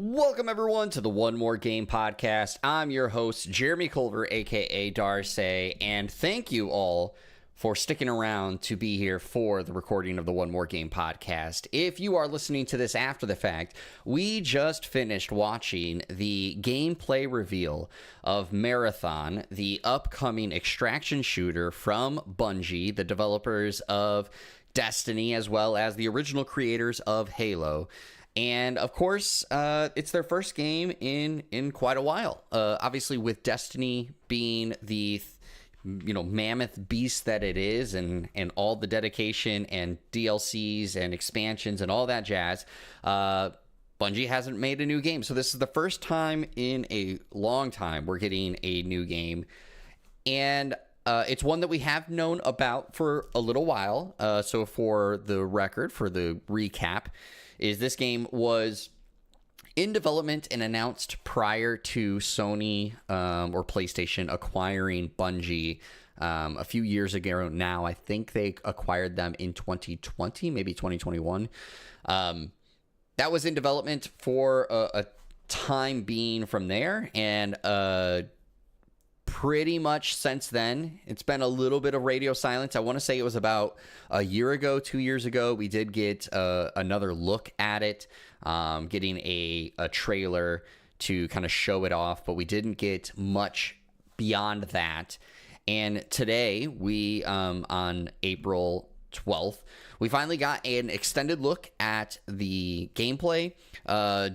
Welcome, everyone, to the One More Game podcast. I'm your host, Jeremy Culver, a.k.a. Darce, and thank you all for sticking around to be here for the recording of the One More Game podcast. If you are listening to this after the fact, we just finished watching the gameplay reveal of Marathon, the upcoming extraction shooter from Bungie, the developers of Destiny, as well as the original creators of Halo. And, of course, it's their first game in quite a while. Obviously, with Destiny being the, mammoth beast that it is, and all the dedication and DLCs and expansions and all that jazz, Bungie hasn't made a new game. So this is the first time in a long time we're getting a new game. And it's one that we have known about for a little while. So for the record, for the recap, is this game was in development and announced prior to Sony or PlayStation acquiring Bungie a few years ago now. I think they acquired them in 2020, maybe 2021. That was in development for a time being from there, and pretty much since then, it's been a little bit of radio silence. I want to say it was about a year ago, 2 years ago, we did get another look at it, getting a trailer to kind of show it off, but we didn't get much beyond that. And today, we, on April 12th, we finally got an extended look at the gameplay,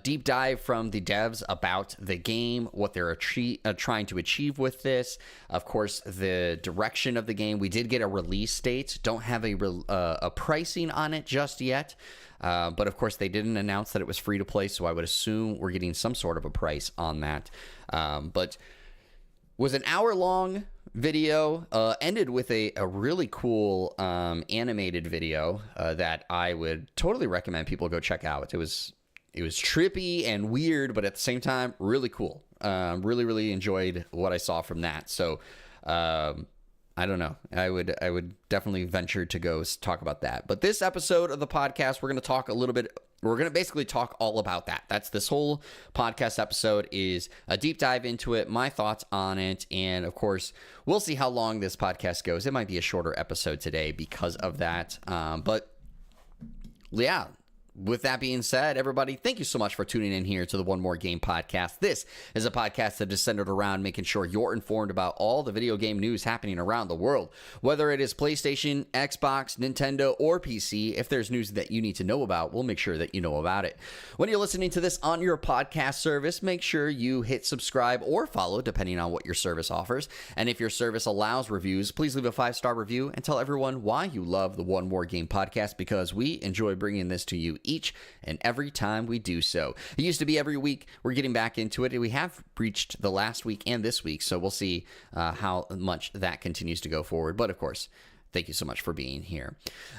deep dive from the devs about the game, what they're trying to achieve with this. Of course, the direction of the game. We did get a release date. Don't have a pricing on it just yet. But of course, they didn't announce that it was free to play, so I would assume we're getting some sort of a price on that. But was an hour-long video, ended with a really cool animated video that I would totally recommend people go check out. It was trippy and weird, but at the same time, really cool. Really enjoyed what I saw from that. So I don't know. I would definitely venture to go talk about that. But this episode of the podcast, we're going to talk a little bit. We're going to basically talk all about that. That's this whole podcast episode, is a deep dive into it, my thoughts on it, and of course, we'll see how long this podcast goes. It might be a shorter episode today because of that. But yeah. With that being said, everybody, thank you so much for tuning in here to the One More Game podcast. This is a podcast that is centered around making sure you're informed about all the video game news happening around the world. Whether it is PlayStation, Xbox, Nintendo, or PC, if there's news that you need to know about, we'll make sure that you know about it. When you're listening to this on your podcast service, make sure you hit subscribe or follow, depending on what your service offers. And if your service allows reviews, please leave a 5-star review and tell everyone why you love the One More Game podcast, because we enjoy bringing this to you each and every time we do so. It used to be every week. We're getting back into it, and we have reached the last week and this week, so we'll see how much that continues to go forward. But of course, thank you so much for being here.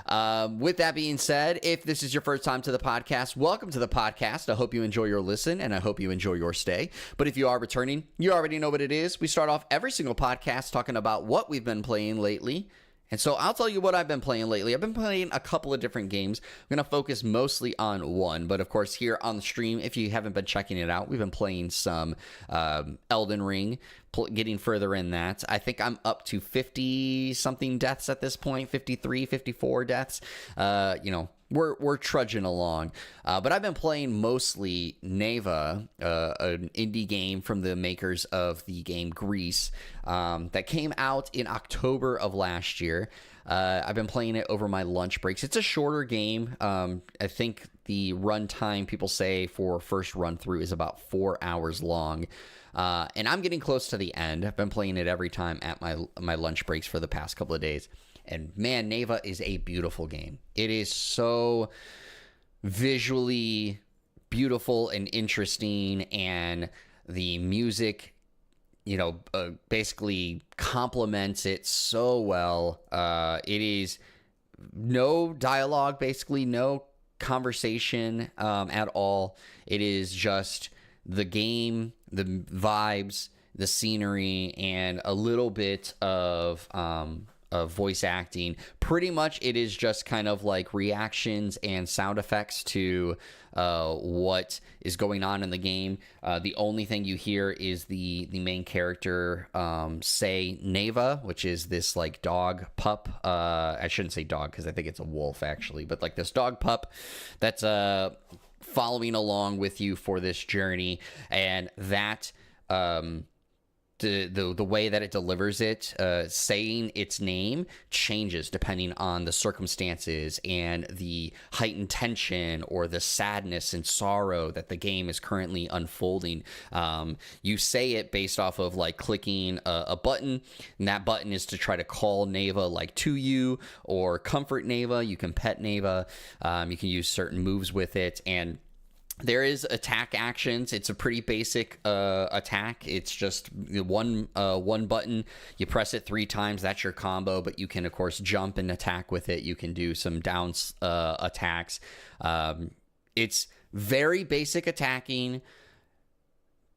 With that being said, if this is your first time to the podcast, welcome to the podcast. I hope you enjoy your listen, and I hope you enjoy your stay. But if you are returning, you already know what it is. We start off every single podcast talking about what we've been playing lately. And so I'll tell you what I've been playing lately. I've been playing a couple of different games. I'm going to focus mostly on one. But of course, here on the stream, if you haven't been checking it out, we've been playing some Elden Ring, getting further in that. I think I'm up to 50-something deaths at this point, 53, 54 deaths. We're trudging along. But I've been playing mostly Neva, an indie game from the makers of the game Grease, that came out in October of last year. I've been playing it over my lunch breaks. It's a shorter game. I think the runtime, people say, for first run through is about 4 hours long. And I'm getting close to the end. I've been playing it every time at my lunch breaks for the past couple of days. And man, Neva is a beautiful game. It is so visually beautiful and interesting, and the music, basically complements it so well. It is no dialogue, basically no conversation at all. It is just the game, the vibes, the scenery, and a little bit of voice acting. Pretty much it is just kind of like reactions and sound effects to what is going on in the game. The only thing you hear is the main character say Neva, which is this like dog pup. I shouldn't say dog because I think it's a wolf actually, but like this dog pup that's following along with you for this journey, and that the way that it delivers it, saying its name changes depending on the circumstances and the heightened tension or the sadness and sorrow that the game is currently unfolding. You say it based off of like clicking a button, and that button is to try to call Neva like to you or comfort Neva. You can pet Neva. You can use certain moves with it, and there is attack actions. It's a pretty basic attack. It's just one button. You press it 3 times. That's your combo. But you can, of course, jump and attack with it. You can do some down attacks. It's very basic attacking.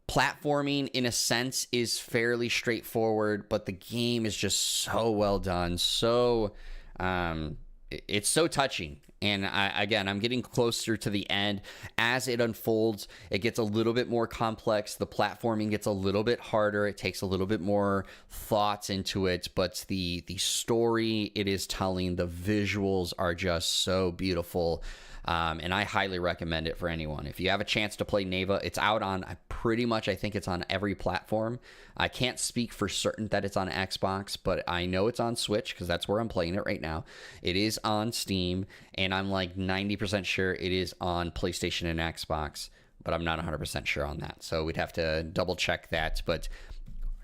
Platforming, in a sense, is fairly straightforward. But the game is just so well done. So it's so touching. And I'm getting closer to the end. As it unfolds, it gets a little bit more complex. The platforming gets a little bit harder. It takes a little bit more thoughts into it. But the story it is telling, the visuals are just so beautiful. And I highly recommend it for anyone. If you have a chance to play Neva, it's out on I think it's on every platform. I can't speak for certain that it's on Xbox, but I know it's on Switch because that's where I'm playing it right now. It is on Steam, and I'm like 90% sure it is on PlayStation and Xbox, but I'm not 100% sure on that. So we'd have to double check that, but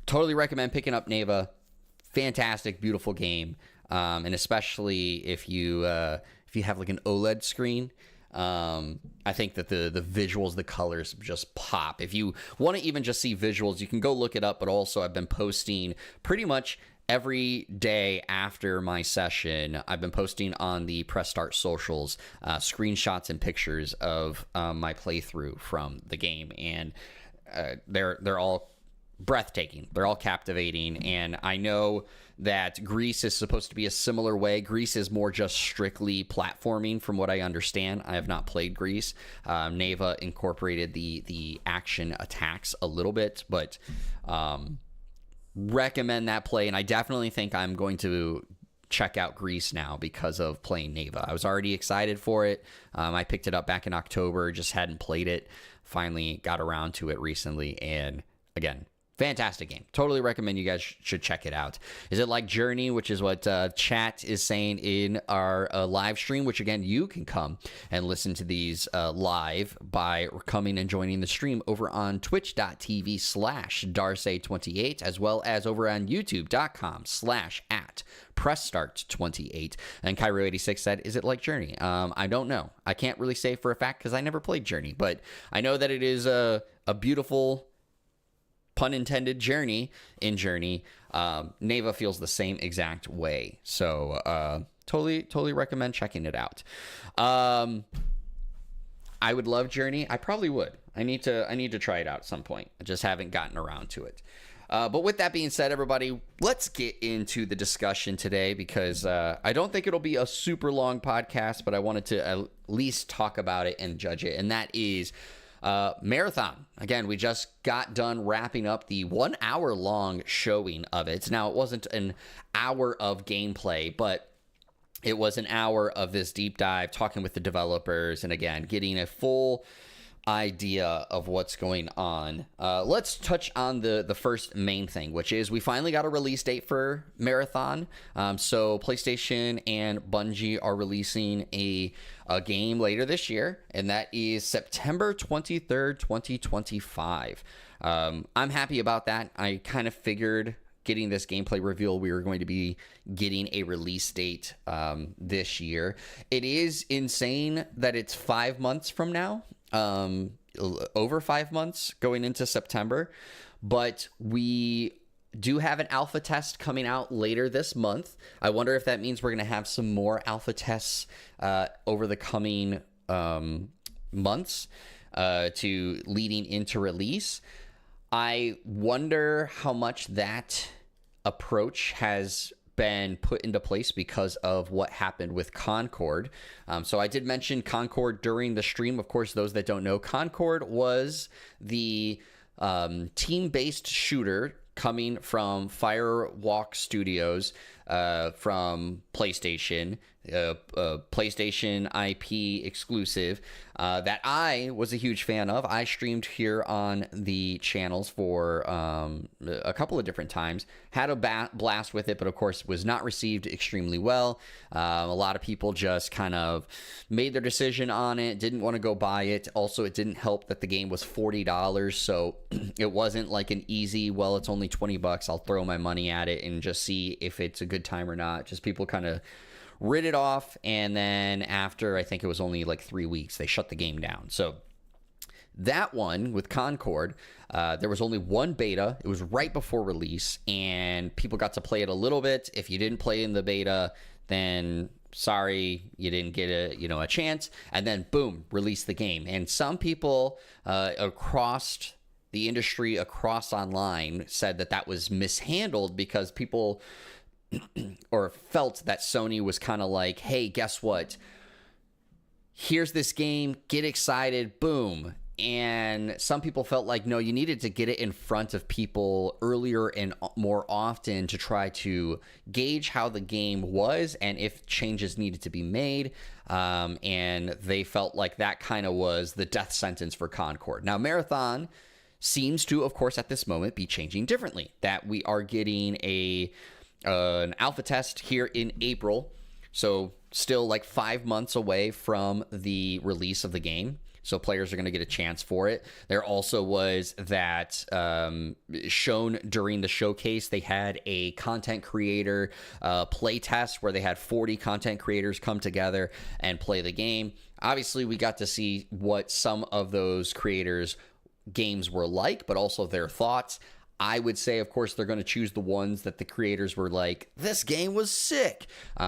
totally recommend picking up Neva. Fantastic, beautiful game. And especially if you have like an OLED screen, I think that the visuals, the colors just pop. If you want to even just see visuals, you can go look it up. But also, I've been posting pretty much every day after my session. I've been posting on the Press Start socials screenshots and pictures of my playthrough from the game, and they're all breathtaking. They're all captivating, and I know that Greece is supposed to be a similar way. Greece is more just strictly platforming from what I understand. I have not played Greece. Neva incorporated the action attacks a little bit, but recommend that play, and I definitely think I'm going to check out Greece now because of playing Neva. I was already excited for it. I picked it up back in October, just hadn't played it. Finally got around to it recently, and again, fantastic game. Totally recommend you guys should check it out. Is it like Journey, which is what chat is saying in our live stream, which again, you can come and listen to these live by coming and joining the stream over on twitch.tv/Darce28, as well as over on youtube.com/@PressStart28. And Cairo86 said, is it like Journey? I don't know. I can't really say for a fact because I never played Journey, but I know that it is a beautiful, pun intended, journey in Journey. Neva feels the same exact way. So totally recommend checking it out. I would love Journey. I probably would. I need to try it out at some point. I just haven't gotten around to it. But with that being said, everybody, let's get into the discussion today because I don't think it'll be a super long podcast, but I wanted to at least talk about it and judge it. And that is Marathon. Again, we just got done wrapping up the 1 hour long showing of it. Now, it wasn't an hour of gameplay, but it was an hour of this deep dive, talking with the developers, and again, getting a full idea of what's going on. Let's touch on the first main thing, which is we finally got a release date for Marathon. So PlayStation and Bungie are releasing a game later this year, and that is September 23rd, 2025. I'm happy about that. I kind of figured getting this gameplay reveal, we were going to be getting a release date this year. It is insane that it's 5 months from now. Over 5 months going into September, but we do have an alpha test coming out later this month. I wonder if that means we're going to have some more alpha tests over the coming months to leading into release. I wonder how much that approach has been put into place because of what happened with Concord. So I did mention Concord during the stream. Of course, those that don't know, Concord was the team-based shooter coming from Firewalk Studios from PlayStation, PlayStation IP exclusive that I was a huge fan of. I streamed here on the channels for a couple of different times, had a blast with it, but of course was not received extremely well. A lot of people just kind of made their decision on it, didn't want to go buy it. Also, it didn't help that the game was $40, so it wasn't like an easy, well, it's only $20, I'll throw my money at it and just see if it's a good time or not. Just people kind of rid it off, and then after I think it was only like 3 weeks, they shut the game down. So that one with Concord, there was only one beta. It was right before release, and people got to play it a little bit. If you didn't play in the beta, then sorry, you didn't get a chance. And then boom, release the game. And some people across the industry, across online, said that was mishandled because people or felt that Sony was kind of like, hey, guess what? Here's this game, get excited, boom. And some people felt like, no, you needed to get it in front of people earlier and more often to try to gauge how the game was and if changes needed to be made. And they felt like that kind of was the death sentence for Concord. Now, Marathon seems to, of course, at this moment be changing differently, that we are getting an alpha test here in April, so still like 5 months away from the release of the game, so players are going to get a chance for it. There also was that shown during the showcase, they had a content creator play test where they had 40 content creators come together and play the game. Obviously, we got to see what some of those creators' games were like, but also their thoughts. I would say, of course, they're going to choose the ones that the creators were like, this game was sick,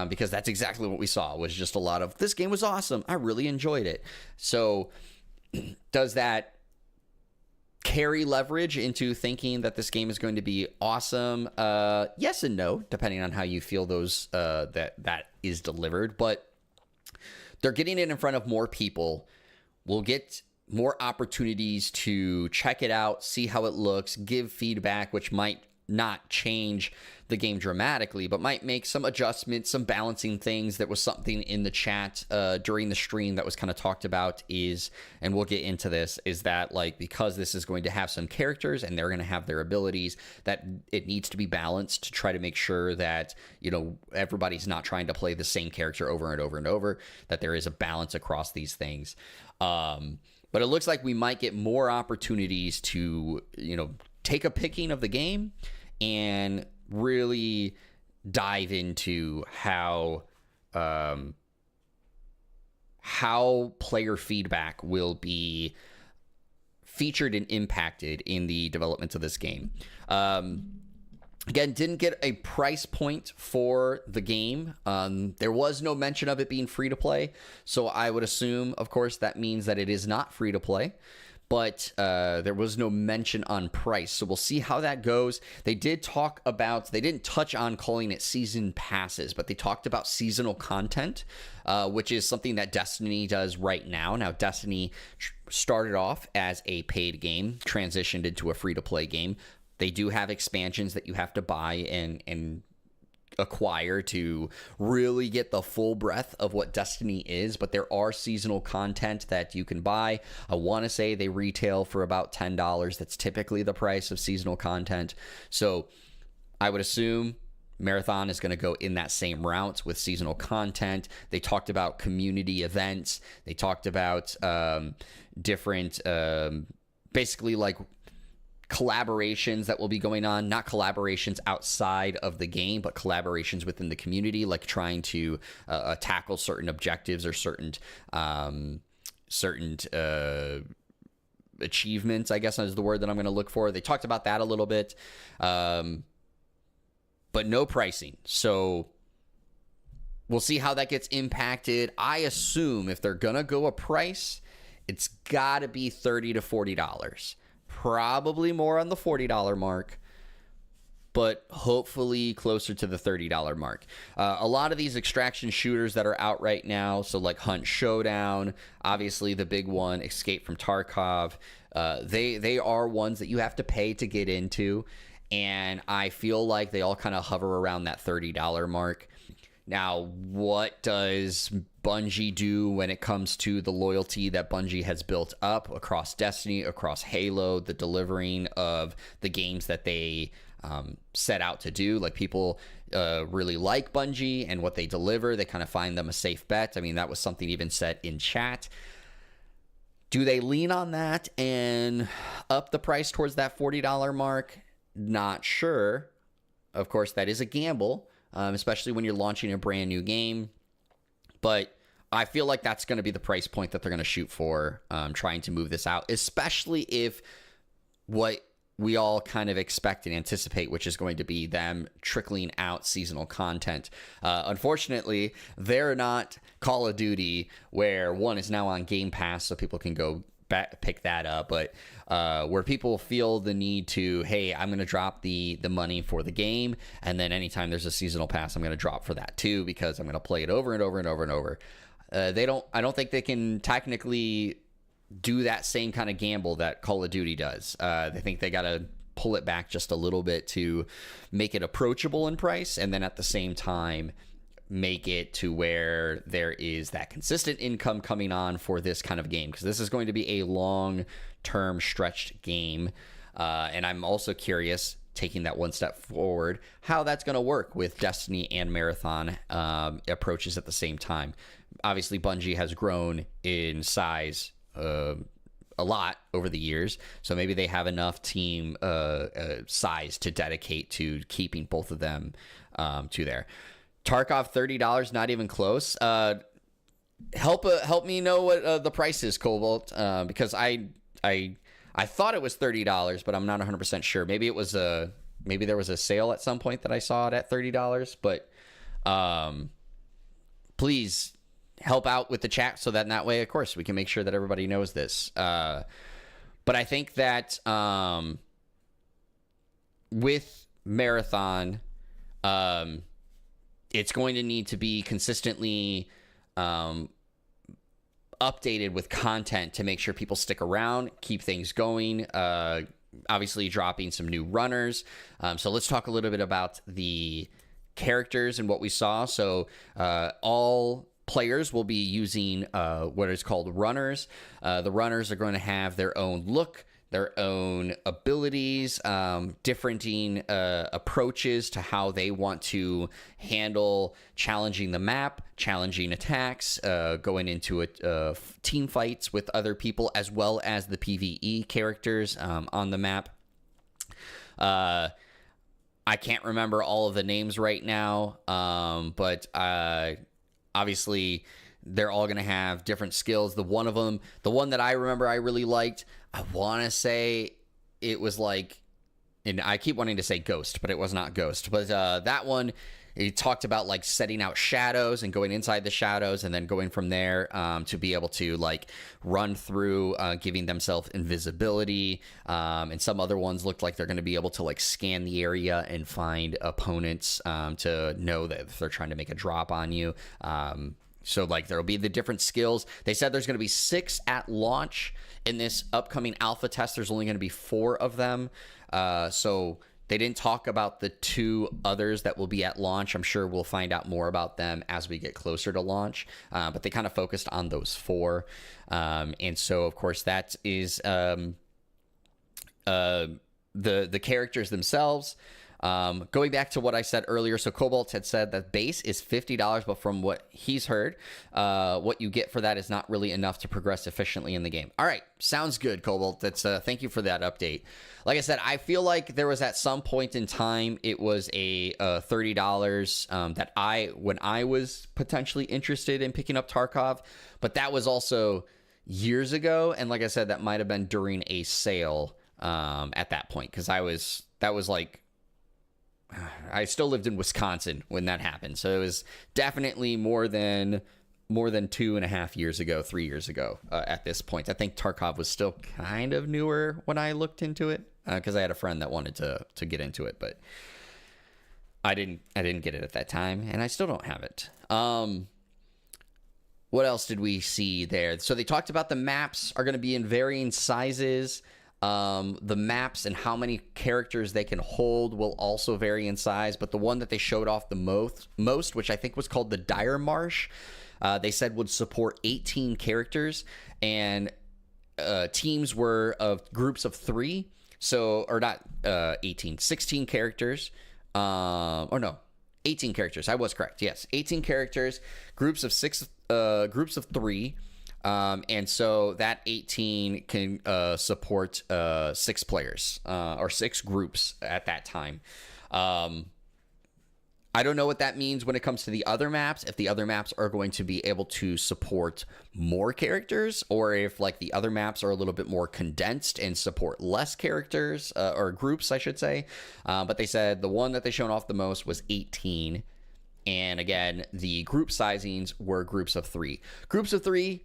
because that's exactly what we saw, was just a lot of, this game was awesome, I really enjoyed it. So does that carry leverage into thinking that this game is going to be awesome? Yes and no, depending on how you feel those that is delivered. But they're getting it in front of more people. We'll get more opportunities to check it out, see how it looks, give feedback, which might not change the game dramatically, but might make some adjustments, some balancing things. That was something in the chat during the stream that was kind of talked about is, and we'll get into this, is that like, because this is going to have some characters and they're going to have their abilities, that it needs to be balanced to try to make sure that, everybody's not trying to play the same character over and over and over, that there is a balance across these things. But it looks like we might get more opportunities to, take a picking of the game and really dive into how player feedback will be featured and impacted in the development of this game. Again, didn't get a price point for the game. There was no mention of it being free to play, so I would assume, of course, that means that it is not free to play. But there was no mention on price, so we'll see how that goes. They did talk about, they didn't touch on calling it season passes, but they talked about seasonal content, which is something that Destiny does right now. Now, Destiny started off as a paid game, transitioned into a free-to-play game. They do have expansions that you have to buy and acquire to really get the full breadth of what Destiny is, but there are seasonal content that you can buy. I want to say they retail for about $10. That's typically the price of seasonal content. So I would assume Marathon is going to go in that same route with seasonal content. They talked about community events. They talked about different, basically like collaborations that will be going on, not collaborations outside of the game, but collaborations within the community, like trying to tackle certain objectives or certain achievements, I guess is the word that I'm going to look for. They talked about that a little bit, but no pricing. So we'll see how that gets impacted. I assume if they're going to go a price, it's got to be $30 to $40. Probably more on the $40 mark. but hopefully closer to the $30 mark. A lot of these extraction shooters that are out right now, so like Hunt Showdown, obviously the big one, Escape from Tarkov, they are ones that you have to pay to get into, and I feel like they all kind of hover around that $30 mark. Now, what does Bungie do when it comes to the loyalty that Bungie has built up across Destiny, across Halo, the delivering of the games that they set out to do? Like, people really like Bungie and what they deliver. They kind of find them a safe bet. I mean, that was something even said in chat. Do they lean on that and up the price towards that $40 mark? Not sure. Of course, that is a gamble, especially when you're launching a brand new game. But I feel like that's going to be the price point that they're going to shoot for, trying to move this out, especially if what we all kind of expect and anticipate, which is going to be them trickling out seasonal content. Unfortunately, they're not Call of Duty, where one is now on Game Pass, so people can go pick that up, but where people feel the need to, hey, I'm going to drop the money for the game, and then anytime there's a seasonal pass, I'm going to drop for that too, because I'm going to play it over and over and over and over. I don't think they can technically do that same kind of gamble that Call of Duty does. They think they got to pull it back just a little bit to make it approachable in price, and then at the same time make it to where there is that consistent income coming on for this kind of game, because this is going to be a long-term stretched game. And I'm also curious, taking that one step forward, how that's going to work with Destiny and Marathon approaches at the same time. Obviously, Bungie has grown in size a lot over the years, so maybe they have enough team size to dedicate to keeping both of them to there. Tarkov, $30, not even close. Help me know what the price is, Cobalt, because I thought it was $30, but I'm not 100% sure. Maybe there was a sale at some point that I saw it at $30, but please help out with the chat so that in that way, of course, we can make sure that everybody knows this. But I think that with Marathon, it's going to need to be consistently updated with content to make sure people stick around, keep things going. Obviously, dropping some new runners. So let's talk a little bit about the characters and what we saw. So all players will be using what is called runners. The runners are going to have their own look, their own abilities, differing approaches to how they want to handle challenging the map, challenging attacks, going into team fights with other people, as well as the PvE characters on the map. I can't remember all of the names right now, but obviously they're all going to have different skills. The one that I remember I really liked, I want to say it was like, and I keep wanting to say Ghost, but it was not Ghost. But that one, it talked about like setting out shadows and going inside the shadows and then going from there to be able to like run through, giving themselves invisibility. And some other ones looked like they're going to be able to like scan the area and find opponents to know that if they're trying to make a drop on you. So like there'll be the different skills. They said there's going to be 6 at launch. In this upcoming alpha test, there's only going to be 4 of them. So they didn't talk about the 2 others that will be at launch. I'm sure we'll find out more about them as we get closer to launch. But they kind of focused on those 4. And so, of course, that is the characters themselves. Going back to what I said earlier, so Cobalt had said that base is $50, but from what he's heard, what you get for that is not really enough to progress efficiently in the game. All right, sounds good, Cobalt. That's thank you for that update. Like I said, I feel like there was at some point in time, it was a $30 that when I was potentially interested in picking up Tarkov, but that was also years ago, and like I said, that might have been during a sale at that point, because that was like, I still lived in Wisconsin when that happened. So it was definitely more than 2.5 years ago, 3 years ago at this point. I think Tarkov was still kind of newer when I looked into it because I had a friend that wanted to get into it. But I didn't get it at that time, and I still don't have it. What else did we see there? So they talked about the maps are going to be in varying sizes. The maps and how many characters they can hold will also vary in size, but the one that they showed off the most, which I think was called the Dire Marsh, they said would support 18 characters, and teams were of groups of 3. So, or not 18, 16 characters. Or no, 18 characters. I was correct. Yes, 18 characters, groups of 3. And so that 18 can support 6 players or 6 groups at that time. I don't know what that means when it comes to the other maps, if the other maps are going to be able to support more characters, or if like the other maps are a little bit more condensed and support less characters or groups, I should say. But they said the one that they shown off the most was 18. And again, the group sizings were groups of 3. Groups of 3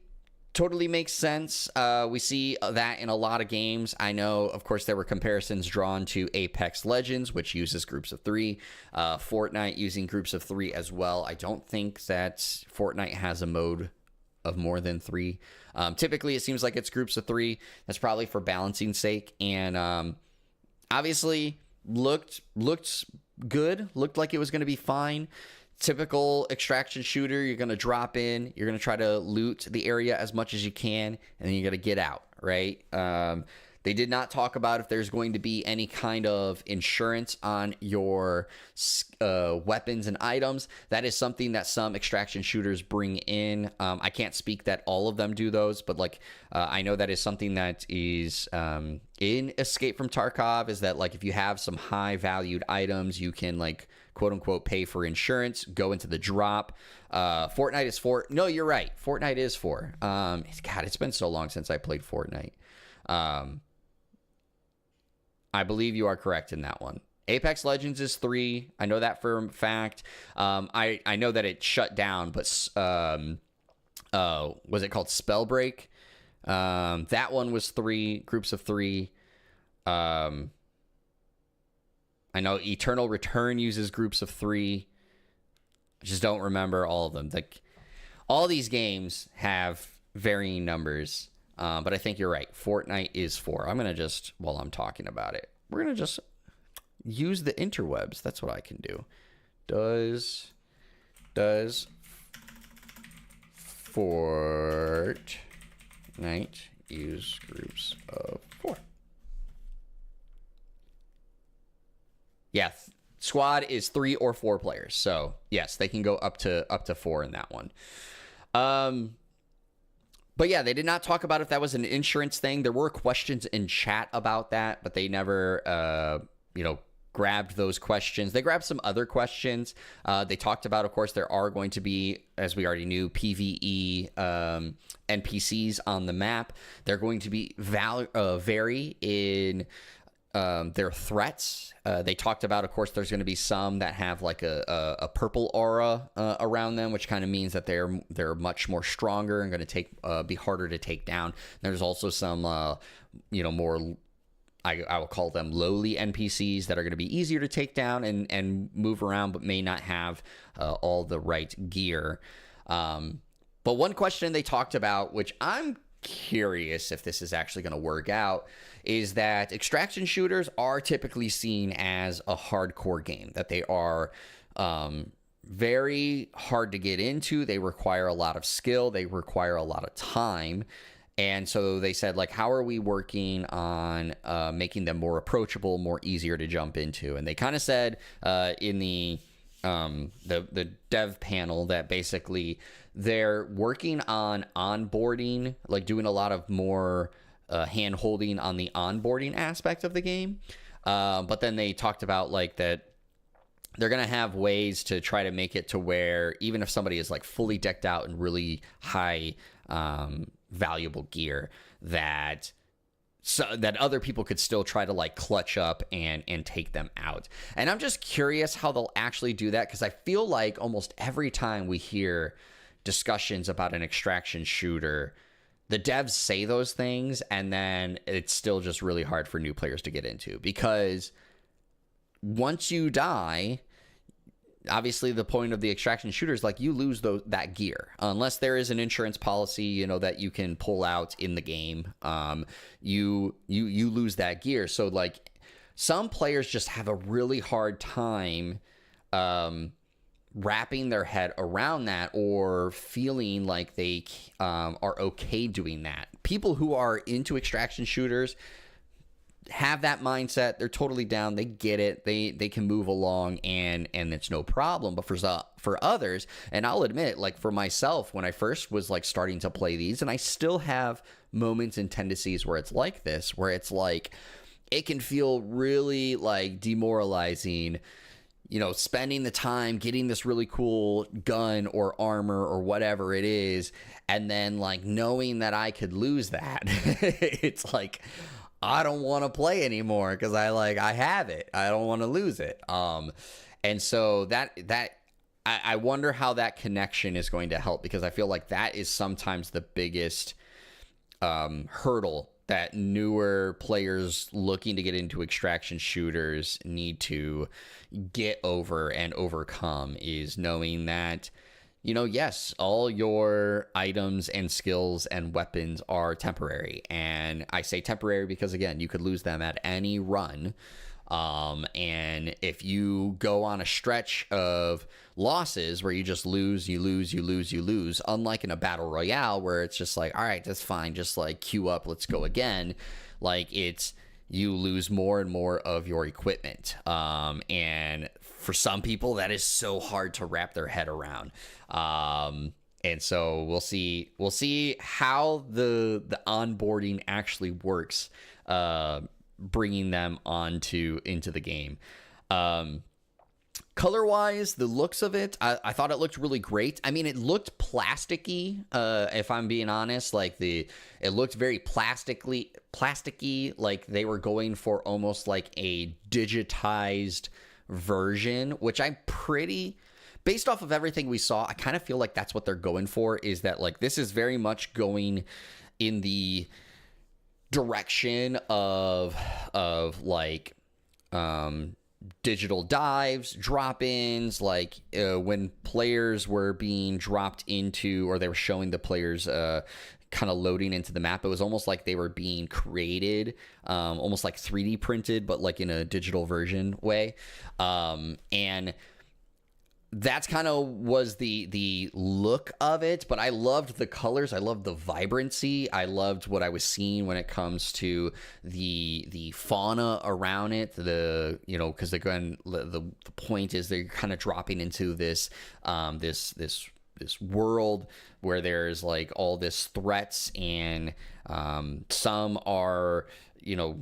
totally makes sense. We see that in a lot of games. I know, of course, there were comparisons drawn to Apex Legends, which uses groups of 3. Fortnite using groups of 3 as well. I don't think that Fortnite has a mode of more than 3. Typically, it seems like it's groups of 3. That's probably for balancing sake. And obviously, looked good. Looked like it was going to be fine. Typical extraction shooter, you're going to drop in, you're going to try to loot the area as much as you can, and then you're going to get out, right? They did not talk about if there's going to be any kind of insurance on your weapons and items. That is something that some extraction shooters bring in. I can't speak that all of them do those, but like I know that is something that is in Escape from Tarkov, is that like if you have some high valued items, you can like quote unquote pay for insurance, go into the drop. Fortnite is 4. No, you're right. Fortnite is 4. God, it's been so long since I played Fortnite. I believe you are correct in that one. Apex Legends is 3. I know that for a fact. I know that it shut down, but was it called Spellbreak? That one was 3, groups of 3. I know Eternal Return uses groups of 3. I just don't remember all of them. Like, all these games have varying numbers. But I think you're right. Fortnite is 4. I'm going to just, while I'm talking about it, we're going to just use the interwebs. That's what I can do. Does Fortnite use groups of 4? Yeah, squad is 3 or 4 players. So, yes, they can go up to 4 in that one. But yeah, they did not talk about if that was an insurance thing. There were questions in chat about that, but they never, grabbed those questions. They grabbed some other questions. They talked about, of course, there are going to be, as we already knew, PvE NPCs on the map. They're going to be vary in their threats. They talked about, of course, there's going to be some that have like a purple aura around them, which kind of means that they're much more stronger and going to be harder to take down. There's also some more, I will call them lowly NPCs that are going to be easier to take down and move around, but may not have all the right gear. But one question they talked about, which I'm curious if this is actually going to work out, is that extraction shooters are typically seen as a hardcore game, that they are very hard to get into. They require a lot of skill. They require a lot of time. And so they said, like, how are we working on making them more approachable, more easier to jump into? And they kind of said in the dev panel that basically they're working on onboarding, like doing a lot of more hand-holding on the onboarding aspect of the game. But then they talked about like that they're going to have ways to try to make it to where even if somebody is like fully decked out in really high valuable gear, that other people could still try to like clutch up and take them out. And I'm just curious how they'll actually do that, because I feel like almost every time we hear discussions about an extraction shooter, the devs say those things and then it's still just really hard for new players to get into, because once you die, obviously the point of the extraction shooter is like you lose that gear unless there is an insurance policy, you know, that you can pull out in the game. You lose that gear. So like some players just have a really hard time wrapping their head around that or feeling like they are okay doing that. People who are into extraction shooters have that mindset. They're totally down. They get it. They can move along and it's no problem. But for others, and I'll admit, like for myself, when I first was like starting to play these, and I still have moments and tendencies where it's like this, where it's like it can feel really like demoralizing, you know, spending the time getting this really cool gun or armor or whatever it is, and then like knowing that I could lose that. It's like I don't want to play anymore because I have it. I don't want to lose it. And so I wonder how that connection is going to help, because I feel like that is sometimes the biggest hurdle that newer players looking to get into extraction shooters need to get over and overcome, is knowing that, you know, yes, all your items and skills and weapons are temporary. And I say temporary because, again, you could lose them at any run. And if you go on a stretch of losses where you just lose, unlike in a battle royale where it's just like, all right, that's fine, just like queue up, let's go again. Like you lose more and more of your equipment. And for some people, that is so hard to wrap their head around. And so we'll see how the onboarding actually works, bringing them into the game. Color-wise, the looks of it, I thought it looked really great. I mean, it looked plasticky, if I'm being honest. Like it looked very plasticky, like they were going for almost like a digitized version, which based off of everything we saw, I kind of feel like that's what they're going for, is that like this is very much going in the direction of like digital dives, drop-ins, like when players were being dropped into, or they were showing the players kind of loading into the map, it was almost like they were being created, almost like 3D printed, but like in a digital version way. And that's kind of was the look of it, but I loved the colors. I loved the vibrancy. I loved what I was seeing when it comes to the fauna around it. Because the point is they're kind of dropping into this this world where there's like all this threats, and some are, you know,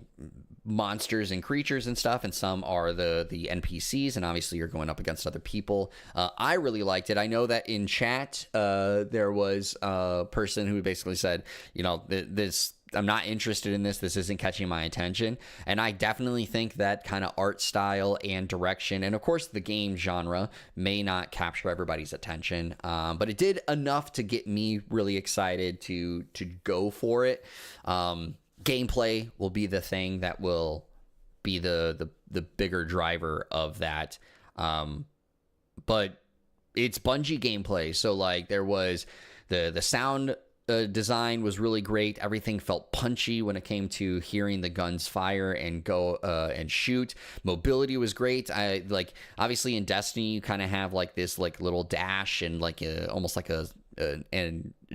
monsters and creatures and stuff, and some are the NPCs, and obviously you're going up against other people. I really liked it. I know that in chat there was a person who basically said, you know, this, I'm not interested in this. This isn't catching my attention. And I definitely think that kind of art style and direction, and of course the game genre, may not capture everybody's attention, but it did enough to get me really excited to go for it. Gameplay will be the thing that will be the bigger driver of that. But it's Bungie gameplay. So like there was the sound design was really great. Everything felt punchy when it came to hearing the guns fire and go and shoot. Mobility was great. I like, obviously in Destiny you kind of have like this like little dash and like almost like a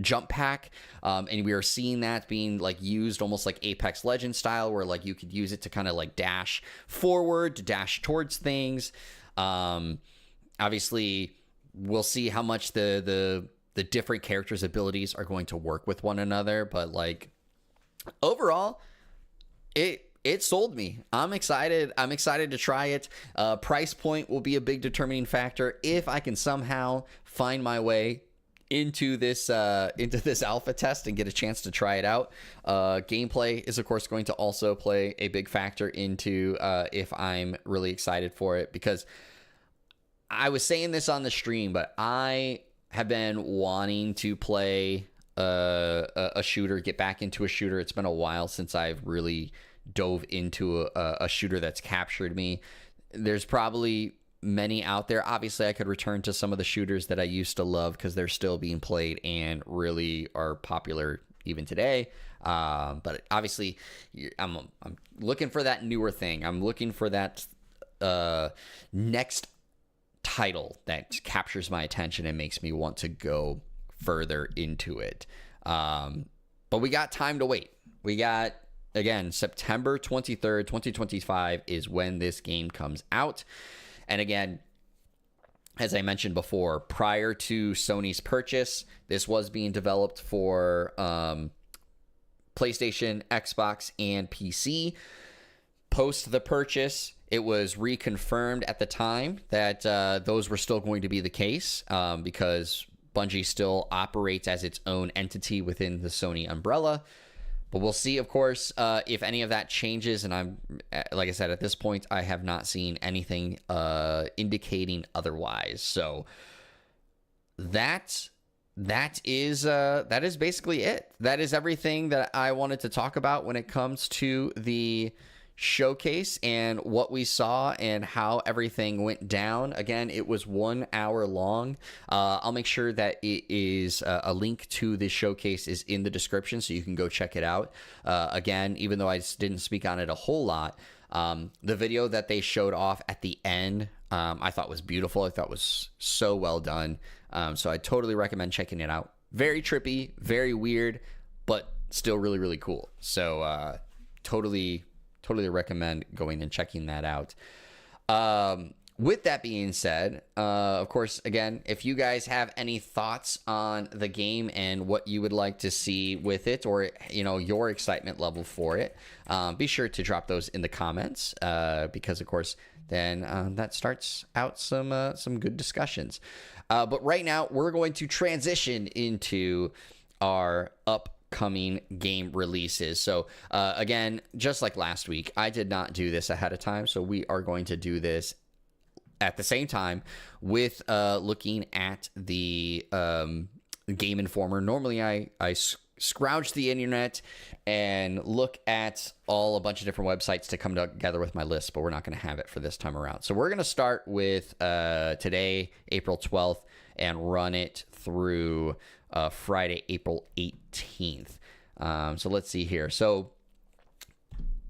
jump pack, and we are seeing that being like used almost like Apex Legends style, where like you could use it to kind of like dash forward, to dash towards things. Obviously we'll see how much the different characters' abilities are going to work with one another, but like overall it sold me. I'm excited to try it. Price point will be a big determining factor. If I can somehow find my way into this alpha test and get a chance to try it out. Gameplay is of course going to also play a big factor into if I'm really excited for it, because I was saying this on the stream, but I have been wanting to play a shooter, get back into a shooter. It's been a while since I've really dove into a shooter that's captured me. There's probably many out there. Obviously, I could return to some of the shooters that I used to love because they're still being played and really are popular even today. But obviously, I'm looking for that newer thing. I'm looking for that next title that captures my attention and makes me want to go further into it. But we got time to wait. We got, again, September 23rd, 2025 is when this game comes out. And again, as I mentioned before, prior to Sony's purchase, this was being developed for PlayStation, Xbox, and PC. Post the purchase, it was reconfirmed at the time that those were still going to be the case because Bungie still operates as its own entity within the Sony umbrella. But we'll see, of course, if any of that changes. And I'm, like I said, at this point, I have not seen anything indicating otherwise. So that is basically it. That is everything that I wanted to talk about when it comes to the showcase and what we saw and how everything went down. Again, it was 1 hour long. I'll make sure that it is a link to the showcase is in the description so you can go check it out. Again, even though I didn't speak on it a whole lot, the video that they showed off at the end, I thought was beautiful. I thought was so well done. So I totally recommend checking it out. Very trippy, very weird, but still really, really cool. So totally recommend going and checking that out. With that being said, of course, again, if you guys have any thoughts on the game and what you would like to see with it, or your excitement level for it, be sure to drop those in the comments because, of course, then that starts out some good discussions. But right now, we're going to transition into our upcoming game releases. So again, just like last week, I did not do this ahead of time, so we are going to do this at the same time with looking at the Game Informer. Normally I scrounge the internet and look at a bunch of different websites to come together with my list, but we're not going to have it for this time around. So we're going to start with today, April 12th, and run it through Friday, April 18th. So let's see here. So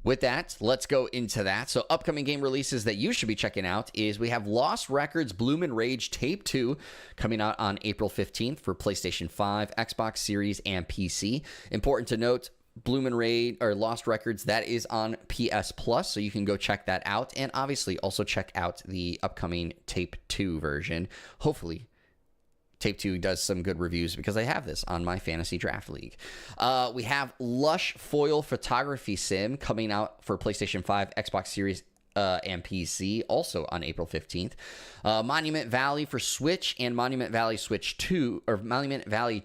with that, let's go into that. So upcoming game releases that you should be checking out is we have Lost Records Bloom and Rage Tape 2 coming out on April 15th for PlayStation 5, Xbox Series, and PC. Important to note, Bloom and Rage or Lost Records, that is on PS Plus, so you can go check that out. And obviously also check out the upcoming Tape 2 version. Hopefully Tape 2 does some good reviews because I have this on my fantasy draft league. We have Lush Foil Photography Sim coming out for PlayStation 5, Xbox Series, and PC, also on April 15th. Monument Valley for Switch and Monument Valley Switch 2, or Monument Valley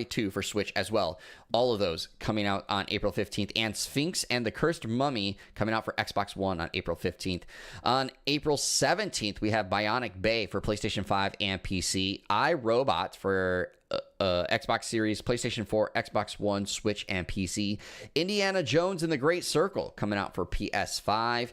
2 for Switch as well. All of those coming out on April 15th. And Sphinx and the Cursed Mummy coming out for Xbox One on April 15th. On April 17th, we have Bionic Bay for PlayStation 5 and PC. iRobot for Xbox Series, PlayStation 4, Xbox One, Switch, and PC. Indiana Jones and the Great Circle coming out for PS5.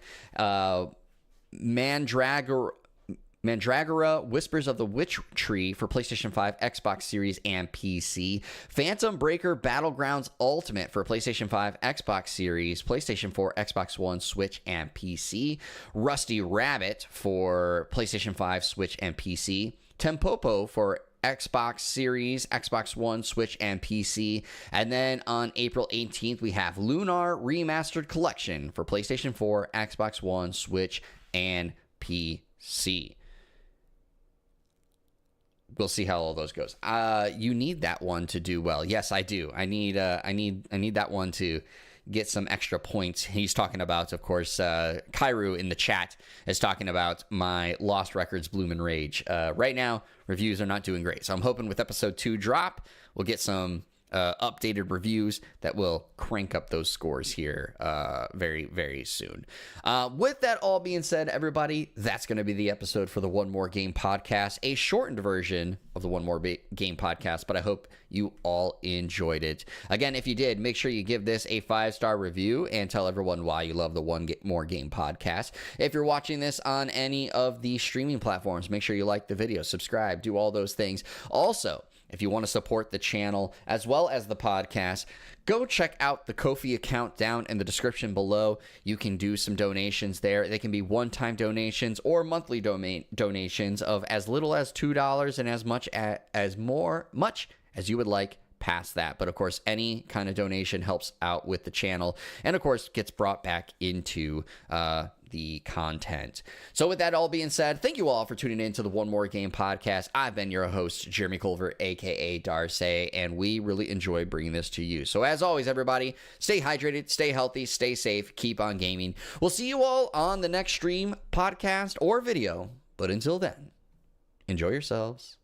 Mandragora, Whispers of the Witch Tree for PlayStation 5, Xbox Series, and PC. Phantom Breaker Battlegrounds Ultimate for PlayStation 5, Xbox Series, PlayStation 4, Xbox One, Switch, and PC. Rusty Rabbit for PlayStation 5, Switch, and PC. Tempopo for Xbox Series, Xbox One, Switch, and PC. And then on April 18th, we have Lunar Remastered Collection for PlayStation 4, Xbox One, Switch, and PC. We'll see how all those goes. You need that one to do well. Yes, I do. I need that one to get some extra points. He's talking about, of course, Kairu in the chat is talking about my Lost Records Bloom and Rage. Right now, reviews are not doing great. So I'm hoping with episode 2 drop, we'll get some updated reviews that will crank up those scores here very, very soon. With that all being said, everybody, that's going to be the episode for the One More Game podcast, a shortened version of the One More Game podcast, but I hope you all enjoyed it. Again, if you did, make sure you give this a 5-star review and tell everyone why you love the One More Game podcast. If you're watching this on any of the streaming platforms, make sure you like the video, subscribe, do all those things. Also, if you want to support the channel as well as the podcast, go check out the Ko-fi account down in the description below. You can do some donations there. They can be one-time donations or monthly donations of as little as $2 and as much as you would like past that. But of course, any kind of donation helps out with the channel and of course gets brought back into the content. So with that all being said, thank you all for tuning in to the One More Game podcast. I've been your host, Jeremy Culver, aka Darcy, and we really enjoy bringing this to you. So as always, everybody, stay hydrated, stay healthy, stay safe, keep on gaming. We'll see you all on the next stream, podcast, or video. But until then, enjoy yourselves.